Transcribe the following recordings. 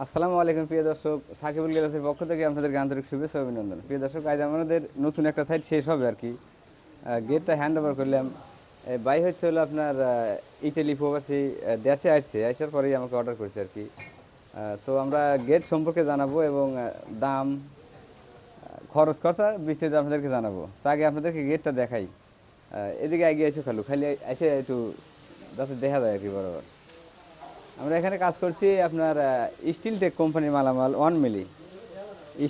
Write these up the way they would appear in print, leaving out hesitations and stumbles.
আসসালামু আলাইকুম প্রিয় দর্শক, সাকিবুল গ্যালাসের পক্ষ থেকে আপনাদেরকে আন্তরিক শুভেচ্ছা ও অভিনন্দন। প্রিয় দর্শক, আজ আমাদের নতুন একটা সাইট শেষ হবে আর কি। গেটটা হ্যান্ড ওভার করলাম। বাই হচ্ছে হলো আপনার ইটালি প্রবাসী, দেশে আসছে, আসার পরেই আমাকে অর্ডার করছে আর কি। তো আমরা গেট সম্পর্কে জানাবো এবং দাম, খরচ খরচা বিস্তারিত আপনাদেরকে জানাবো। তো আগে আপনাদেরকে গেটটা দেখাই। এদিকে এগিয়ে এসে খালি এসে একটু যাতে দেখা যায় আর কি বরাবর। আমরা এখানে কাজ করছি আপনার স্টিল টেক কোম্পানির মালামাল 1 মিলি,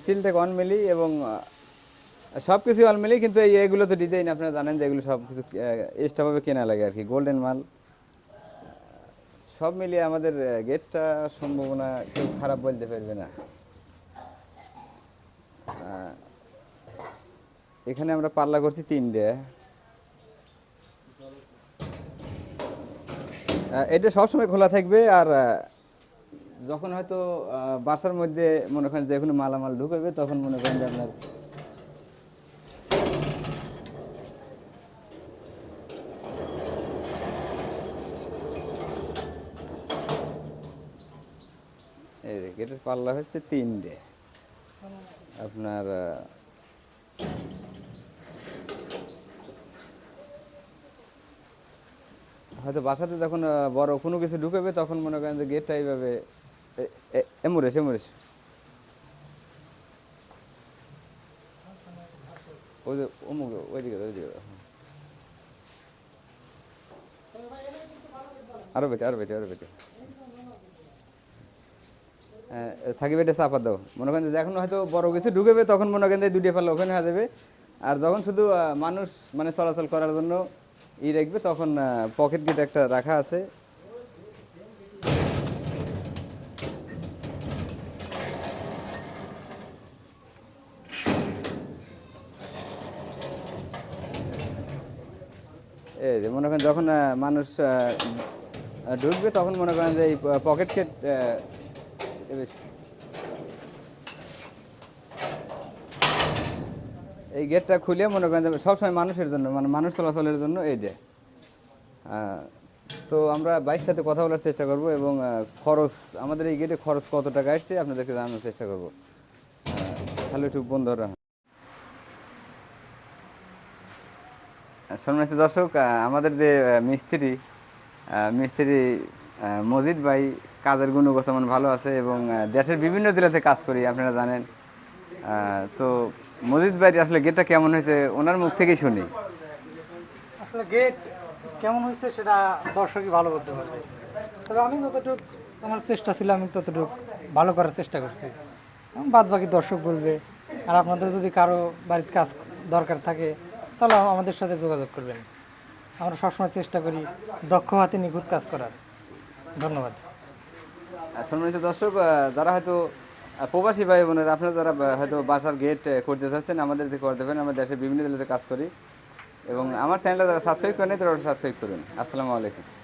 স্টিল টেক 1 মিলি এবং সব কিছু 1 মিলি, কিন্তু এগুলো তো ডিজাইন আপনারা জানেন যে এগুলো সব কিছু এক্সট্রাভাবে কেনা লাগে আর কি, গোল্ডেন মাল। সব মিলিয়ে আমাদের গেটটা সম্ভাবনা কেউ খারাপ বলতে পারবে না। এখানে আমরা পাল্লা করছি 3টে। এটা সবসময় খোলা থাকবে। আর যখন হয়তো বাসার মধ্যে মনে করেন যে কোনো মালামাল ঢুকাবে, তখন মনে করেন যে আপনার এই যে গেটের পাল্লা হচ্ছে 3টে। আপনার হয়তো বাসাতে যখন বড় কোনো কিছু ঢুকাবে, তখন মনে করেন যে গেটটা এইভাবে এমুরেস এমুরেস, ওই যে অমুক ওইদিকে ওইদিকে, আরো বেটে আরো বেটে আরো বেটে সাকিব, এটা চাপা দাও। মনে করেন যে এখন হয়তো বড় কিছু ঢুকেবে, তখন মনে করেন যে 2টে পাল্লা ওখানে হয়ে যাবে। আর যখন শুধু মানুষ মানে চলাচল করার জন্য রাখবে, তখন পকেট গেট একটা রাখা আছে। এই যে মনে করেন যখন মানুষ ঢুকবে, তখন মনে করেন যে এই পকেট গেট এই গেটটা খুলে মনে করেন যে সবসময় মানুষের জন্য, মানে মানুষ চলাচলের জন্য এইটা। তো আমরা বাইরের সাথে কথা বলার চেষ্টা করব এবং খরচ, আমাদের এই গেটে খরচ কত টাকা আসছে আপনাদেরকে জানানোর চেষ্টা করব। তাহলে একটু বন্ধ রাখুন। সম্মানিত দর্শক, আমাদের যে মিস্ত্রি মজিদ ভাই, কাজের গুণগত মান ভালো আছে এবং দেশের বিভিন্ন জেলাতে কাজ করি আপনারা জানেন। তো মজিদ ভাই আসলে গেটটা কেমন হয়েছে ওনার মুখ থেকেই শুনি। আসলে গেট কেমন হয়েছে সেটা দর্শকই ভালো বলতে পারবে। তবে আমি যতটুকু আমার চেষ্টা ছিল, আমি ততটুকু ভালো করার চেষ্টা করছি। বাদ বাকি দর্শক বলবে। আর আপনাদের যদি কারো বাড়িতে কাজ দরকার থাকে, তাহলে আমাদের সাথে যোগাযোগ করবেন। আমরা সবসময় চেষ্টা করি দক্ষ হাতে নিখুঁত কাজ করার। ধন্যবাদ। সম্মানিত দর্শক, যারা হয়তো প্রবাসী ভাই বোনেরা, আপনারা যারা হয়তো বাসার গেট করতে চাচ্ছেন, আমাদের থেকে করতে পারেন। আমরা দেশের বিভিন্ন জেলাতে কাজ করি এবং আমার চ্যানেলটা যারা সাবস্ক্রাইব করেন, তারা সাবস্ক্রাইব করুন। আসসালামু আলাইকুম।